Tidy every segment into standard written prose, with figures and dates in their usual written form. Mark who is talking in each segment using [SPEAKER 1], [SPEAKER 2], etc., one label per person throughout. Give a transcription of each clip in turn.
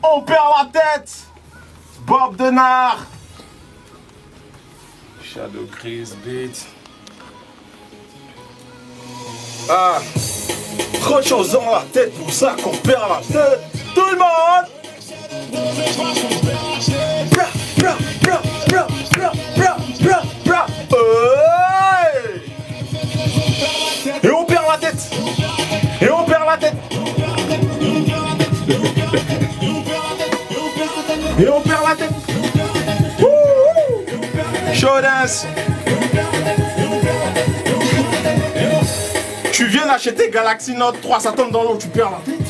[SPEAKER 1] On perd la tête. Bob Denard. Shadow Chris Beat. Ah, trop de choses dans la tête, pour ça qu'on perd la tête. Tout le monde. Bra, bra, bra, bra, bra, bra, bra, bra. Hey. Et on perd la tête. Et on perd la tête. Et on perd la tête. Show dance. Tu viens d'acheter Galaxy Note 3, ça tombe dans l'eau, tu perds la tête.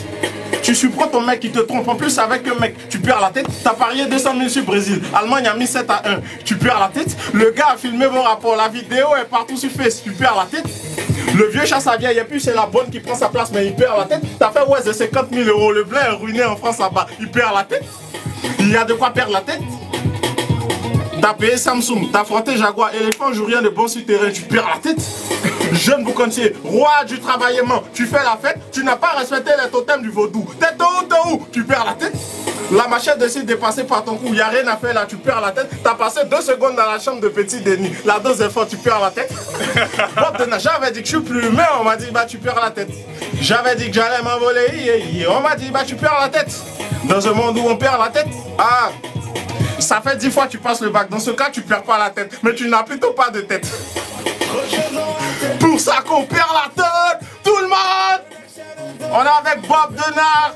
[SPEAKER 1] Tu supprends ton mec qui te trompe. En plus avec un mec, tu perds la tête. T'as parié 200 000 sur Brésil. Allemagne a mis 7-1. Tu perds la tête. Le gars a filmé vos rapports. La vidéo est partout sur Face. Tu perds la tête. Le vieux chasse à vieille, et puis c'est la bonne qui prend sa place, mais il perd la tête. T'as fait ouais de 50 000 euros. Le blé est ruiné en France là-bas. Il perd la tête. Il y a de quoi perdre la tête. T'as payé Samsung, t'as frotté Jaguar, éléphant, joue rien de bon sur terrain, tu perds la tête. Jeune boucancier, roi du travaillement, tu fais la fête, tu n'as pas respecté les totems du vaudou. T'es où, tu perds la tête. La machette décide de passer par ton cou, y a rien à faire là, tu perds la tête. T'as passé 2 secondes dans la chambre de petit Denis, la dose est forte, tu perds la tête. J'avais dit que je suis plus humain, on m'a dit bah tu perds la tête. J'avais dit que j'allais m'envoler, on m'a dit bah tu perds la tête. Dans un monde où on perd la tête, ah, ça fait 10 fois que tu passes le bac. Dans ce cas, tu perds pas la tête. Mais tu n'as plutôt pas de tête. Pour ça qu'on perd la tête. Tout le monde. On est avec Bob Denard,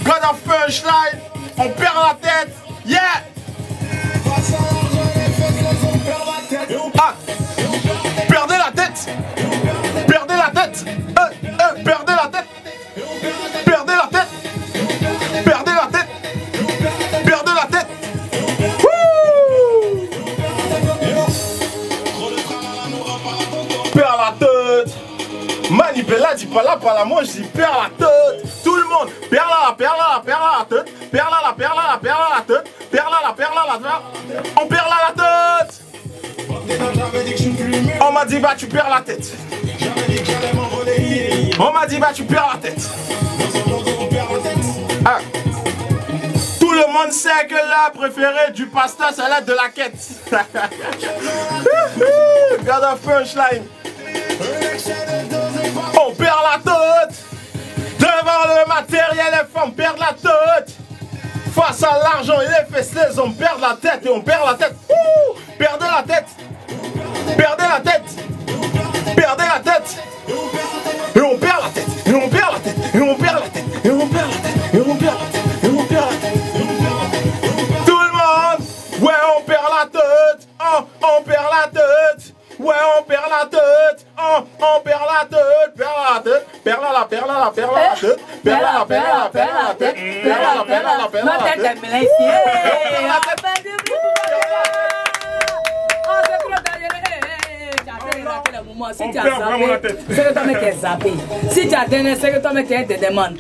[SPEAKER 1] God of Punchline. On perd la tête. Yeah. Ah. Perdez la tête. Perdez la tête. Perdez la tête. Perdez la tête. Perdez la tête. Perdez la tête. Perd la tête. Manipela dit pas là, pas là, moi je dis perd la tête. Tout le monde, perd la tête. Perd la tête. Perd la tête. On perd la tête. On m'a dit bah tu perds la tête. On m'a dit bah tu perds la tête. Ah. Tout le monde sait que la préférée du pasteur c'est l'aide de la quête. God of Punchline. On perd la tête. Devant le matériel, les femmes perdent la tête. Face à l'argent et les fesses, les hommes perdent la tête et on perd la tête. Perdez la tête. Perdez la tête. Perdez la tête. Et on perd la tête. Et on perd la tête. Et on perd la tête. Et on perd la tête. Et on perd la tête. Et on perd la tête. Tout le monde. Ouais, on perd la tête. Oh, on perd la tête. Ouais, on perd la tête. Oh, on perd la tête. Perd la tête. Perd la tête. Perd la tête. Perd la tête. Perd la tête. Si tu as zappé, c'est que toi mec est zappé. Si tu as donné, c'est que toi mec te demande.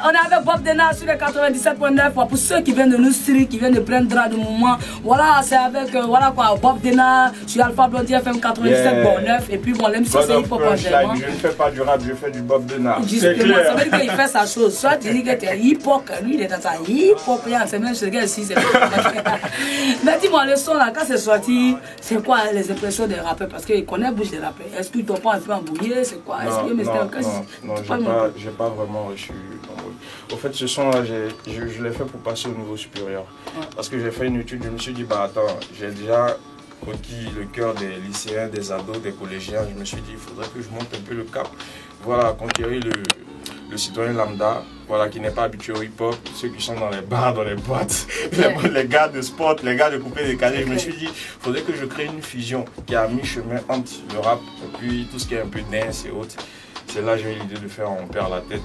[SPEAKER 1] On est avec Bob Denard sur le 97.9. Pour ceux qui viennent de nous stream, qui viennent de prendre droit du moment. Voilà, c'est avec voilà quoi, Bob Denard sur Alpha Blondie FM 97.9. Et puis bon, l'MC c'est hip-hop en général. Je ne fais pas du rap, je fais du Bob Denard. Justement, ça veut dire qu'il fait sa chose. Soit tu dis que tu es hip-hop, lui il est dans sa hip-hop. C'est même ce gars ici. Mais dis-moi, le son là, quand c'est sorti, c'est quoi les impressions des rappeurs? Parce qu'il connaît bouche des rappeurs. Est-ce qu'ils t'ont pas un peu embrouillé? C'est quoi? Non, j'ai pas vraiment reçu. Au fait, ce son-là, je l'ai fait pour passer au niveau supérieur. Ouais. Parce que j'ai fait une étude, je me suis dit, bah attends, j'ai déjà conquis le cœur des lycéens, des ados, des collégiens. Je me suis dit, il faudrait que je monte un peu le cap. Voilà, conquérir le citoyen lambda, voilà, qui n'est pas habitué au hip-hop, ceux qui sont dans les bars, dans les boîtes, les gars de sport, les gars de couper des calés. Je me suis dit, il faudrait que je crée une fusion qui a mis chemin entre le rap et puis tout ce qui est un peu dance et autres. C'est là que j'ai eu l'idée de faire On perd la tête.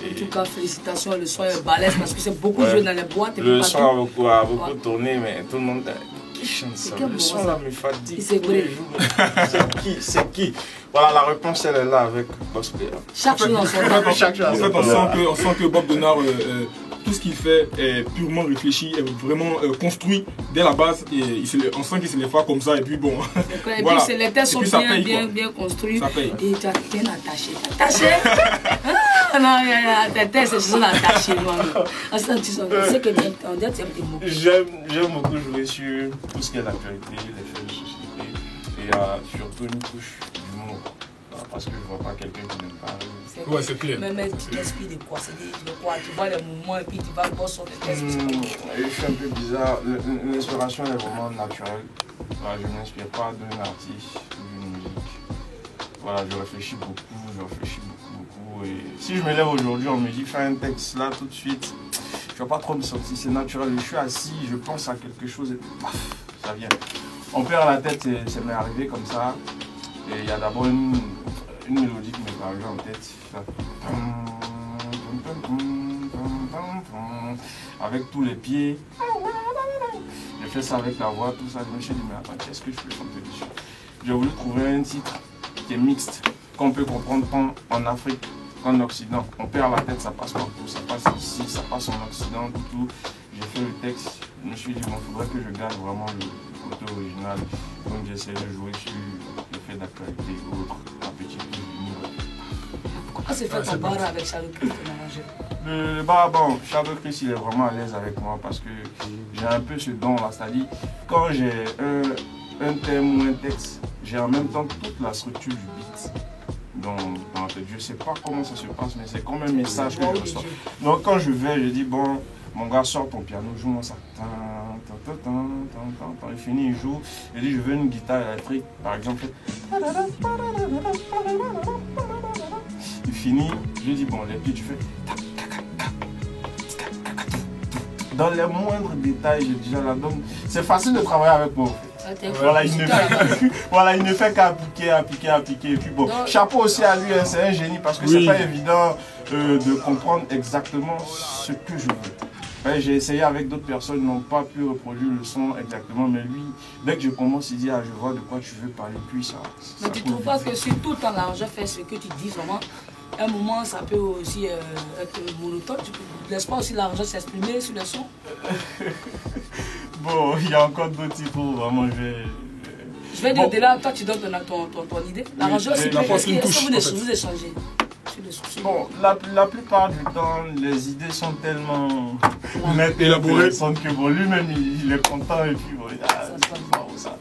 [SPEAKER 1] Et en tout cas, félicitations, le son est balèze parce que c'est beaucoup joué dans les boîtes. Et le son a beaucoup tourné, mais tout le monde... Qui chante ça? Le son là me fatigue. C'est qui?
[SPEAKER 2] Voilà, la réponse elle est là avec Boss Player.
[SPEAKER 1] Chaque chose en son temps.
[SPEAKER 3] En fait, on sent que Bob Denard, tout ce qu'il fait est purement réfléchi, est vraiment construit dès la base. Et on sent qu'il se les fait comme ça. Et puis bon.
[SPEAKER 1] Et puis les textes sont bien construits. Et tu as bien attaché. Attaché? Non, tes textes sont attachés. On sait que on dit que tu aimes tes mots.
[SPEAKER 2] J'aime beaucoup jouer sur tout ce qui est l'actualité, les faits de société. Et surtout une couche d'humour. Parce que je vois pas quelqu'un qui n'aime pas.
[SPEAKER 3] Ouais, c'est clair.
[SPEAKER 1] Mais tu t'inspires de quoi? C'est de quoi? Tu vois les mouvements et puis tu vas voir sur tes textes.
[SPEAKER 2] Je suis un peu bizarre. L'inspiration est vraiment naturelle. Voilà, je ne m'inspire pas d'un artiste ou d'une musique. Voilà, je réfléchis beaucoup. Et si je me lève aujourd'hui, on me dit fais un texte là tout de suite, je ne vais pas trop me sentir. C'est naturel. Je suis assis, je pense à quelque chose et paf, ça vient. On perd la tête, ça m'est arrivé comme ça. Et il y a d'abord une mélodie qui m'est arrivée en tête. Avec tous les pieds. J'ai fait ça avec la voix, tout ça. Je me suis dit, mais attends, qu'est-ce que je peux chanter dessus? J'ai voulu trouver un titre qui est mixte, qu'on peut comprendre tant en Afrique qu'en Occident. On perd la tête, ça passe partout. Ça passe ici, ça passe en Occident, tout. J'ai fait le texte. Je me suis dit, bon, il faudrait que je garde vraiment le côté original. Donc j'ai essayé de jouer sur le fait d'actualité ou autre, un petit peu d'humour.
[SPEAKER 1] Pourquoi c'est fait ton bar avec Shadow Chris, ton arrangeur?
[SPEAKER 2] Le bar, bon, Shadow Chris, il est vraiment à l'aise avec moi parce que j'ai un peu ce don là, c'est-à-dire quand j'ai un thème ou un texte, j'ai en même temps toute la structure du beat. Dans la tête. Je ne sais pas comment ça se passe, mais c'est comme un message que je reçois. Donc quand je vais, je dis, bon, mon gars, sort ton piano, joue-moi ça. Il finit, il joue. Il dit, je veux une guitare électrique, par exemple. Il finit, je dis, bon, les pieds, tu fais. Dans les moindres détails, j'ai déjà la donne. C'est facile de travailler avec moi. Voilà, il ne fait qu'appliquer. Et puis bon, chapeau aussi à lui, hein, c'est un génie parce que c'est pas évident de comprendre exactement ce que je veux. J'ai essayé avec d'autres personnes, ils n'ont pas pu reproduire le son exactement, mais lui, dès que je commence, il dit, ah, je vois de quoi tu veux parler, puis ça.
[SPEAKER 1] Mais tu ne trouves pas que si tout le temps l'argent fait ce que tu dis vraiment, à un moment ça peut aussi être monotone, tu ne laisses pas aussi l'argent s'exprimer sur le son?
[SPEAKER 2] Bon, il y a encore d'autres types où vraiment
[SPEAKER 1] je vais dire, au-delà, toi tu donnes ton idée. L'arrangeur, c'est que vous échangez.
[SPEAKER 2] Bon, la plupart du temps, les idées sont tellement nettes et
[SPEAKER 3] élaborées
[SPEAKER 2] que bon, lui-même il est content et puis bon, ça.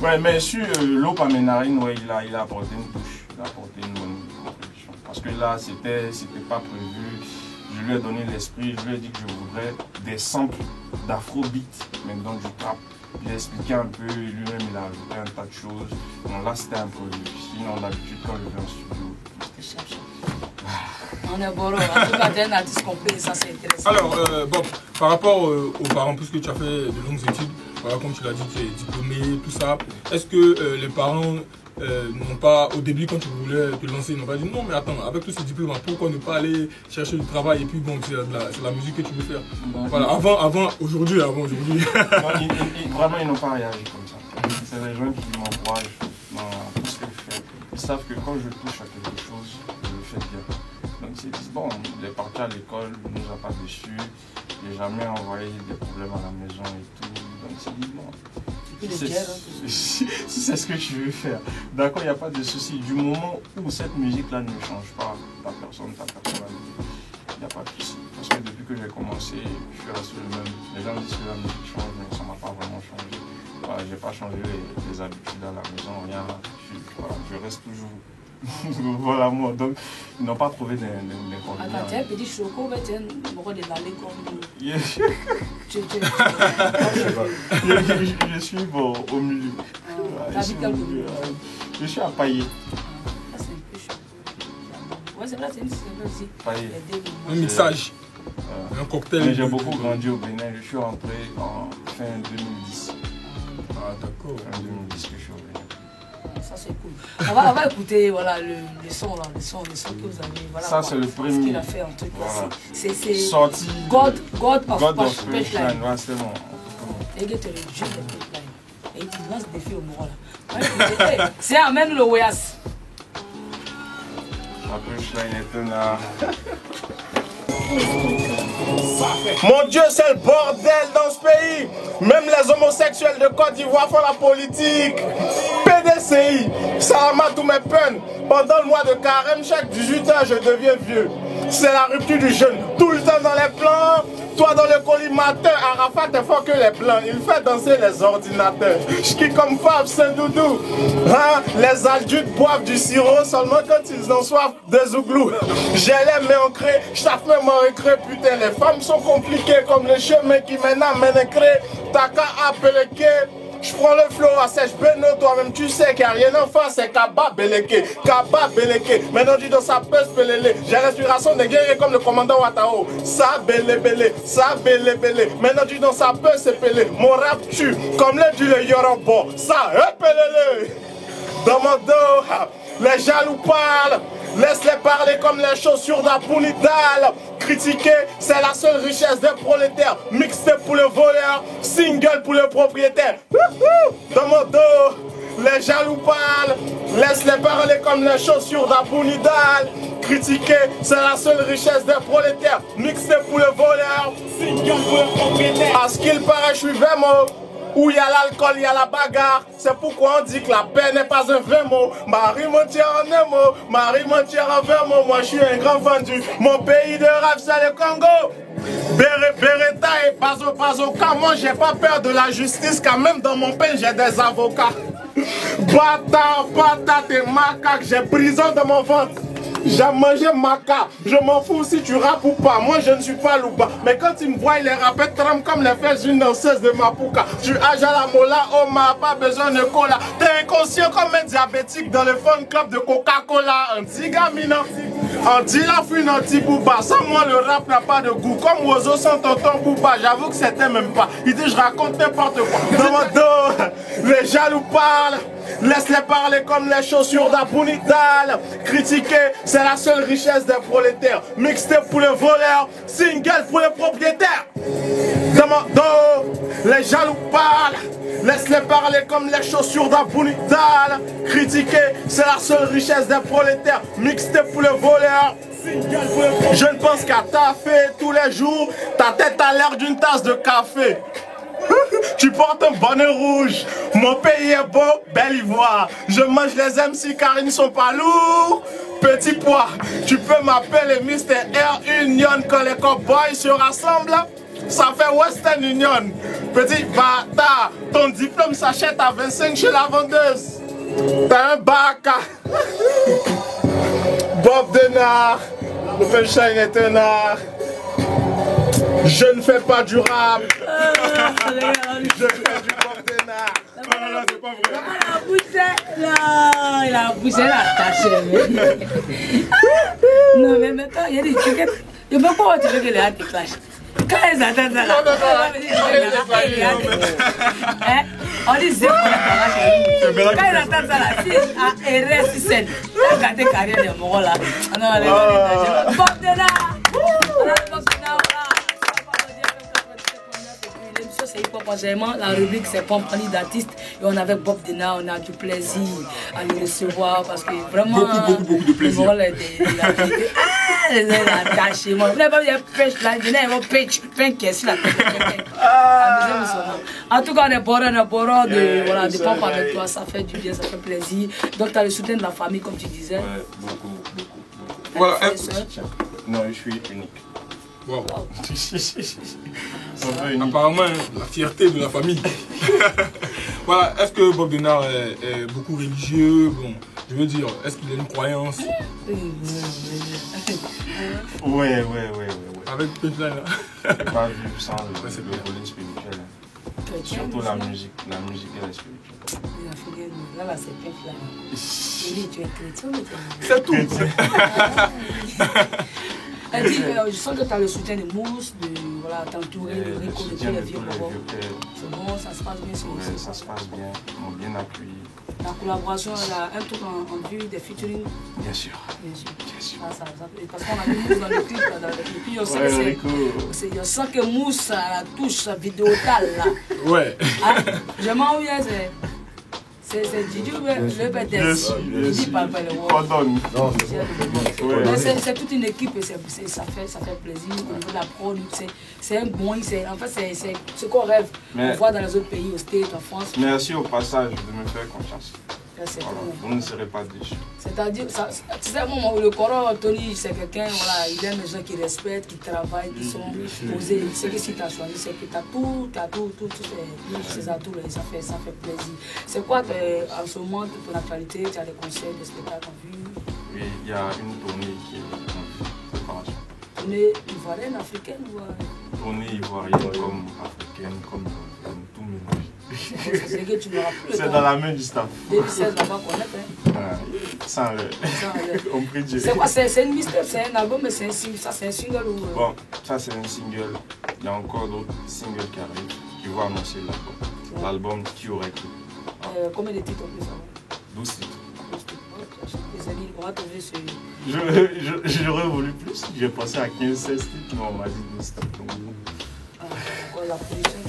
[SPEAKER 2] Ouais, mais sur l'eau Ménarine, ouais, il a apporté une touche, il a apporté une bonne contribution. Parce que là, c'était pas prévu. Je lui ai donné l'esprit, je lui ai dit que je voudrais des samples d'afrobeat, mais dans du trap. J'ai expliqué un peu, lui-même il a ajouté un tas de choses. Bon, là c'était improvisé. Sinon d'habitude quand je vais en studio, c'était cherché.
[SPEAKER 1] On est bon, en tout cas t'es un artiste complet, ça c'est intéressant.
[SPEAKER 3] Alors Bob, par rapport aux parents, puisque tu as fait de longues études, voilà, comme tu l'as dit, tu es diplômé, tout ça, est-ce que les parents n'ont pas, au début quand tu voulais te lancer, ils n'ont pas dit non mais attends, avec tous ces diplômes, pourquoi ne pas aller chercher du travail et puis bon, c'est la musique que tu veux faire. Voilà, avant aujourd'hui.
[SPEAKER 2] Non, vraiment ils n'ont pas réagi comme ça. C'est les gens qui m'encouragent dans tout ce que je fais. Ils savent que quand je touche à quelque chose, je le fais bien. Donc ils disent bon, il est parti à l'école, il ne nous a pas déçus, il n'a jamais envoyé des problèmes à la maison et tout. Donc ils disent bon. Si c'est ce que tu veux faire, d'accord, il n'y a pas de souci. Du moment où cette musique-là ne change pas ta personne, ta personnalité, il n'y a pas de souci. Parce que depuis que j'ai commencé, je suis resté le même. Les gens disent que la musique change, mais ça ne m'a pas vraiment changé. Voilà, je n'ai pas changé les habitudes à la maison, rien. Je reste toujours. Voilà moi, donc ils n'ont pas trouvé des conditions.
[SPEAKER 1] Attends, tu as un petit choco, mais tu as un de l'aller comme
[SPEAKER 2] Je suis bon, au milieu. Je suis à Paillé.
[SPEAKER 1] C'est un peu chaud. Ouais, c'est vrai, c'est aussi.
[SPEAKER 2] Paillé.
[SPEAKER 3] Un mixage. Un cocktail.
[SPEAKER 2] Mais j'ai beaucoup grandi au Bénin. Je suis rentré en fin 2010.
[SPEAKER 3] Ah d'accord.
[SPEAKER 2] Fin 2010 que je suis au Bénin.
[SPEAKER 1] Ça c'est cool. On va écouter voilà, les sons que vous avez. Voilà,
[SPEAKER 2] ça c'est le premier.
[SPEAKER 1] Ce qu'il a fait en truc. Voilà. C'est
[SPEAKER 2] sorti.
[SPEAKER 1] God of Punchline.
[SPEAKER 2] Ouais, c'est bon.
[SPEAKER 1] Et il te réduit les punchlines. Et il lance des défis au moral. C'est amène le Weyas.
[SPEAKER 2] Ma punchline est un art.
[SPEAKER 4] Mon Dieu, c'est le bordel dans ce pays. Même les homosexuels de Côte d'Ivoire font la politique. PDCI, Salamatou mes peines. Pendant le mois de carême, chaque 18 ans, je deviens vieux. C'est la rupture du jeûne. Tout le temps dans les plans. Toi dans le collimateur, Arafat est fort que les blancs. Il fait danser les ordinateurs. J'ki comme Fab, Saint-Doudou. Hein? Les adultes boivent du sirop seulement quand ils ont soif de zouglou. J'ai les mains ancrées, chaque main m'en récré. Putain, les femmes sont compliquées comme le chemin qui mène à Ménécré. T'as qu'à appeler. Je prends le flow à sèche Beno, toi-même tu sais qu'il n'y a rien en face, c'est Kaba Beleke, Kaba Beleke. Maintenant dis dans sa peste pelele, j'ai respiration de guerrier comme le commandant Watao. Ça belé belé, ça belé belé. Maintenant dis dans sa peste c'est pelé, mon rap tue comme le dit le Yoruba. Ça pelele. Dans mon dos, les jaloux parlent. Laisse-les parler comme les chaussures d'Apounidal. Critiquer, c'est la seule richesse des prolétaires. Mixtape pour le voleur, single pour le propriétaire. Dans mon dos, les jaloux parlent. Laisse-les parler comme les chaussures d'Apounidal. Critiquer, c'est la seule richesse des prolétaires. Mixtape pour le voleur, single pour le propriétaire. À ce qu'il paraît, je suis vraiment. Où il y a l'alcool, il y a la bagarre. C'est pourquoi on dit que la paix n'est pas un vrai mot. Marie mentir en un mot, Marie mentir en 20 mots. Moi je suis un grand vendu. Mon pays de rêve c'est le Congo. Beretta et Bazoka. Moi j'ai pas peur de la justice car même dans mon pays j'ai des avocats. Bata, t'es macaque. J'ai prison dans mon ventre. J'ai mangé maca, je m'en fous si tu rappes ou pas, moi je ne suis pas loupa. Mais quand ils me voient, les rappeurs tremblent comme les fesses d'une danseuse de Mapuka. Tu âges à la mola, oh ma, pas besoin de cola. T'es inconscient comme un diabétique dans le fun club de Coca-Cola. Un petit gaminant, un petit lafouine, un petit bouba. Sans moi le rap n'a pas de goût, comme oiseau sans tonton bouba. J'avoue que c'était même pas, il dit je raconte n'importe quoi. Dans mon dos, les jaloux parlent. Laisse-les parler comme les chaussures d'Apounidal. Critiquer, c'est la seule richesse des prolétaires. Mixtape pour les voleurs, single pour les propriétaires. Dans mon dos, les jaloux parlent. Laisse-les parler comme les chaussures d'Apounidal. Critiquer, c'est la seule richesse des prolétaires. Mixtape pour les voleurs. Je ne pense qu'à taffer tous les jours. Ta tête a l'air d'une tasse de café. Tu portes un bonnet rouge. Mon pays est beau, belle ivoire. Je mange les MC car ils ne sont pas lourds. Petit pois, tu peux m'appeler Mr. Air Union. Quand les cowboys se rassemblent, ça fait Western Union. Petit bâtard, ton diplôme s'achète à 25 chez la vendeuse. T'as un bac. Bob Denard, le punchline est un art. Je ne fais pas du rap. Je fais du Bob Denard.
[SPEAKER 3] Non, c'est pas vrai.
[SPEAKER 1] Il a poussé la tâche. Non, mais maintenant, il y a des trucs. Je ne peux pas dire que les hâtes clashent. Quand ils attendent ça, on dit c'est pour la quand ils attendent ça, si elle reste saine, regardez la carrière de Moro là. Bob Denard. C'est hip-hop enseignement, la rubrique c'est compagnie d'artistes et on avec Bob Denard, on a du plaisir à le recevoir parce que vraiment
[SPEAKER 3] beaucoup de plaisir.
[SPEAKER 1] Les attachements, vous n'avez pas dit pêche là, je n'ai pas pêche, en tout cas on est boré de voilà de pop avec toi, ça fait du bien, ça fait plaisir. Donc tu as le soutien de la famille comme tu disais.
[SPEAKER 2] Ouais, beaucoup.
[SPEAKER 3] Voilà.
[SPEAKER 2] Non, je suis unique.
[SPEAKER 3] Wow. Apparemment, la fierté de la famille. Voilà, est-ce que Bob Denard est beaucoup religieux? Bon, je veux dire, est-ce qu'il a une croyance?
[SPEAKER 2] Ouais.
[SPEAKER 3] Avec punchline là.
[SPEAKER 2] Je peux pas vivre sans le volet spirituel. Surtout la musique elle est spirituelle.
[SPEAKER 1] Là, c'est pêche là. Tu es chrétien,
[SPEAKER 3] C'est tout.
[SPEAKER 1] Elle dit, je sens que tu as le soutien de Mousse, de voilà, t'entourer, de récolter les vieux bobos. C'est bon, ça se passe bien sur
[SPEAKER 2] ouais, ça se passe bien, ils m'ont bien accueilli.
[SPEAKER 1] La collaboration, elle a un truc en vue, des featuring.
[SPEAKER 2] Bien sûr.
[SPEAKER 1] Parce qu'on a mis Mousse dans le clip, là, et puis on sent que Mousse a la touche vidéotale là.
[SPEAKER 3] Ouais.
[SPEAKER 1] Ah, je m'en viens, C'est Didi le BDS. Didi parle pas le mot. C'est toute une équipe et ça fait plaisir. Au niveau de la prod, c'est un bon, en fait c'est ce qu'on rêve. On voit dans les autres pays, aux States, en France.
[SPEAKER 2] Merci au passage de me faire confiance. Voilà, vous ne serez pas déçus.
[SPEAKER 1] C'est-à-dire, tu sais, le Coran, Tony, c'est quelqu'un, voilà, il aime les gens qui respectent, qui travaillent, qui sont posés. Il sait que si tu as choisi, c'est que tu as tous ces atouts et ça fait plaisir. C'est quoi en ce moment ton actualité? Tu as des concerts, des spectacles en vue?
[SPEAKER 2] Oui, il y a une tournée qui est en préparation.
[SPEAKER 1] Tournée ivoirienne, africaine ou
[SPEAKER 2] tournée ivoirienne comme africaine, comme tout mélange.
[SPEAKER 1] C'est que tu n'auras plus.
[SPEAKER 2] C'est dans la main du staff.
[SPEAKER 1] 2016, on va connaître.
[SPEAKER 2] Sans le. On prie Dieu.
[SPEAKER 1] C'est quoi? C'est une mixtape, c'est un album, mais c'est un single ou...
[SPEAKER 2] Bon, ça c'est un single. Il y a encore d'autres singles qui arrivent, qui vont annoncer l'album. L'album qui aurait cru.
[SPEAKER 1] Combien de titres en plus?
[SPEAKER 2] 12 titres.
[SPEAKER 1] Les amis, on va trouver sur...
[SPEAKER 2] J'aurais voulu plus. J'ai pensé à 15-16 titres, mais on m'a dit 12 titres.
[SPEAKER 1] Encore la production.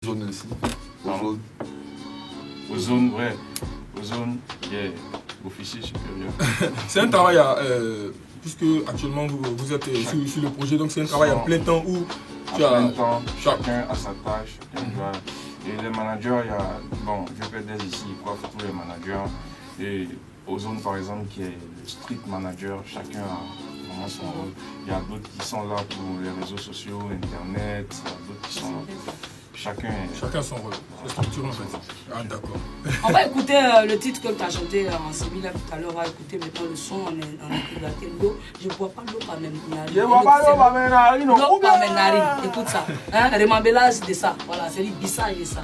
[SPEAKER 5] Zone ici.
[SPEAKER 2] Ozone, ouais. Ozone, yeah. Officier supérieur.
[SPEAKER 3] C'est un travail puisque actuellement vous êtes sur le projet, donc c'est un travail en plein temps où
[SPEAKER 2] tu as... plein temps, chacun a sa tâche. Et les managers, il y a... Bon, VPDS ici, ils coiffent tous les managers. Et Ozone, par exemple, qui est le street manager, chacun a vraiment son rôle. Il y a d'autres qui sont là pour les réseaux sociaux, Internet, il y a d'autres qui sont là. Chacun
[SPEAKER 3] son rôle, c'est structure en fait. Ah d'accord.
[SPEAKER 1] On va écouter le titre que tu as chanté en séminaire tout à l'heure, on va écouter maintenant le son en écoutant l'eau. Je ne bois pas l'eau par mes narines. Je ne bois pas l'eau par mes narines. L'eau par mes narines, écoute ça. Hein? Remembelage de ça, voilà, c'est le bissage de ça.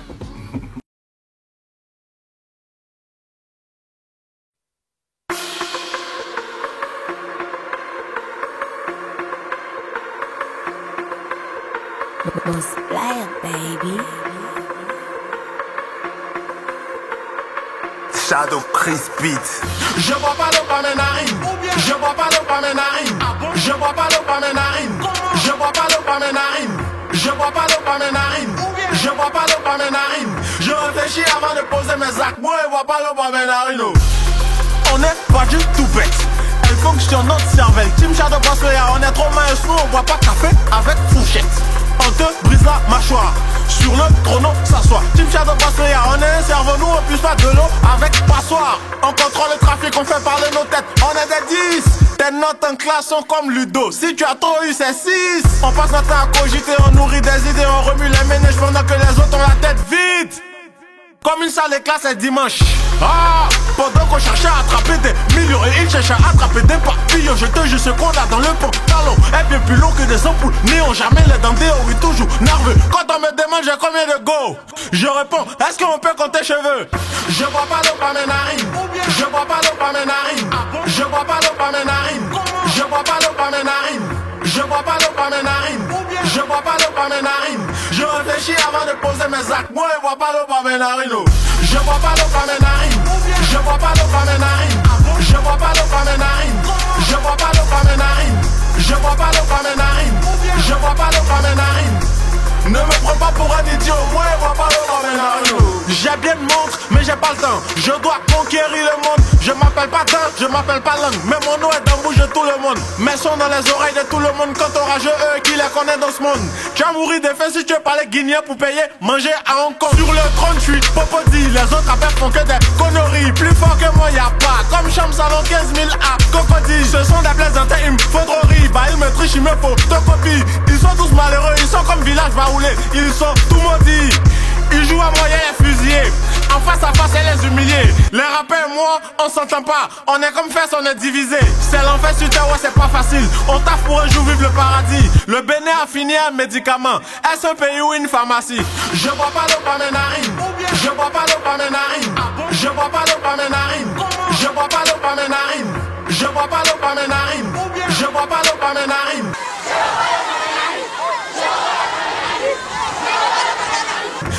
[SPEAKER 6] Flyer, baby.
[SPEAKER 7] Shadow Chris Beat. Je bois pas l'eau par mes narines. Je bois pas l'eau par mes narines. Je bois pas l'eau par mes narines. Je bois pas l'eau par mes narines. Je bois pas l'eau par mes narines. Je bois pas l'eau par mes narines. Je réfléchis avant de poser mes actes. Moi, je bois pas l'eau par mes narines. On n'est pas du tout bête. fonction notre cervelle. Team Shadow Boss Player, on est trop mince, nous on boit pas café avec fourchette. On te brise la mâchoire, sur le chrono s'assoit. Team Shadow Boss Player, on est un cerveau, nous on puisse pas de l'eau avec passoire. On contrôle le trafic, on fait parler nos têtes, on est des 10. Tes notes en classe sont comme Ludo, si tu as trop eu c'est 6. On passe notre temps à cogiter, on nourrit des idées, on remue les ménages pendant que les autres ont la tête vide. Comme une salle de classe est dimanche. Ah, pendant qu'on cherchait à attraper des millions et ils cherchaient à attraper des papillons, je te jure ce qu'on a dans le pantalon est bien plus long que des ampoules néon. Jamais les dents oui toujours nerveux. Quand on me demande j'ai combien de go, je réponds est-ce qu'on peut compter cheveux. Je bois pas l'eau par mes narines. Je bois pas l'eau par mes narines. Je bois pas l'eau par mes narines. Je bois pas l'eau par mes narines. Je bois pas l'eau par mes narines. Je bois pas l'eau par mes narines. Je réfléchis avant de poser mes actes. Moi je bois pas l'eau par mes narines. Je bois pas l'eau par mes narines. Je bois pas l'eau par mes narines. Je bois pas l'eau par mes narines. Je bois pas l'eau par mes narines. Je bois pas l'eau par mes narines. Je bois pas l'eau par mes narines. Ne me prends pas pour un idiot, moi je bois pas l'eau par mes narines. J'ai bien une montre, mais j'ai pas le temps. Je dois conquérir le monde. Je m'appelle pas Dan, je m'appelle pas Langue. Mais mon nom est dans la bouche de tout le monde. Mes sons dans les oreilles de tout le monde. Quant aux rageux, eux qui les connaissent dans ce monde. Tu vas mourir de faim si tu veux parler guinéen pour payer, manger à Hong Kong. Sur le trône, je suis Popodi. Les autres rappeurs font que des conneries. Plus fort que moi, y'a pas. Comme Cham Salon 15 000 à Cocody. Ce sont des plaisantais, il me faut trop rire. Bah, ils me trichent, il me faut deux copies. Ils sont tous malheureux, ils sont comme village baoulé. Ils sont tout maudits. Ils jouent à moyen et fusillé. En face à face, et les humilier. Les rappeurs et moi, on s'entend pas. On est comme fesses, on est divisé. C'est l'enfer sur terre, ouais, c'est pas facile. On taffe pour un jour vivre le paradis. Le Bénin a fini un médicament. Est-ce un pays ou une pharmacie? Je bois pas l'eau par mes narines. Je bois pas l'eau par mes narines. Je bois pas l'eau par mes narines. Je bois pas l'eau par mes narines. Je bois pas l'eau par mes narines. Je bois pas l'eau par mes narines.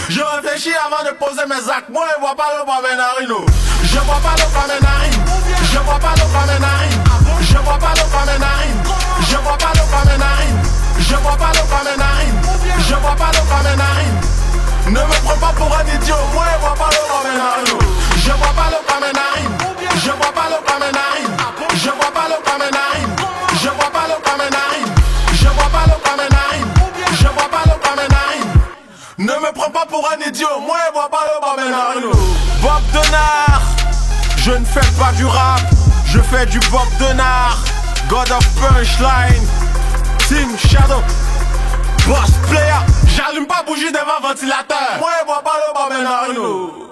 [SPEAKER 7] Je réfléchis avant de poser mes actes. Moi je bois pas l'eau par mes narines. Je bois pas l'eau par mes narines. Je bois pas l'eau par mes narines. Je bois pas l'eau par mes narines. Je bois pas l'eau par mes narines. Je bois pas l'eau par mes narines. Je bois pas l'eau par mes narines. Ne me prends pas pour un idiot. Moi je bois pas l'eau par mes narines. Je bois pas l'eau par mes narines. Je bois pas l'eau par mes narines. Je bois pas l'eau par mes narines. Je bois pas l'eau par mes narines. Je bois pas l'eau par mes narines. Je bois pas l'eau par mes narines. Ne me prends pas pour un idiot, moi je bois pas l'eau par mes narines. Bob Denard, je ne fais pas du rap, je fais du Bob Denard. God of Punchline, Team Shadow Boss Player. J'allume pas bougie devant ventilateur, moi je bois pas l'eau par mes narines.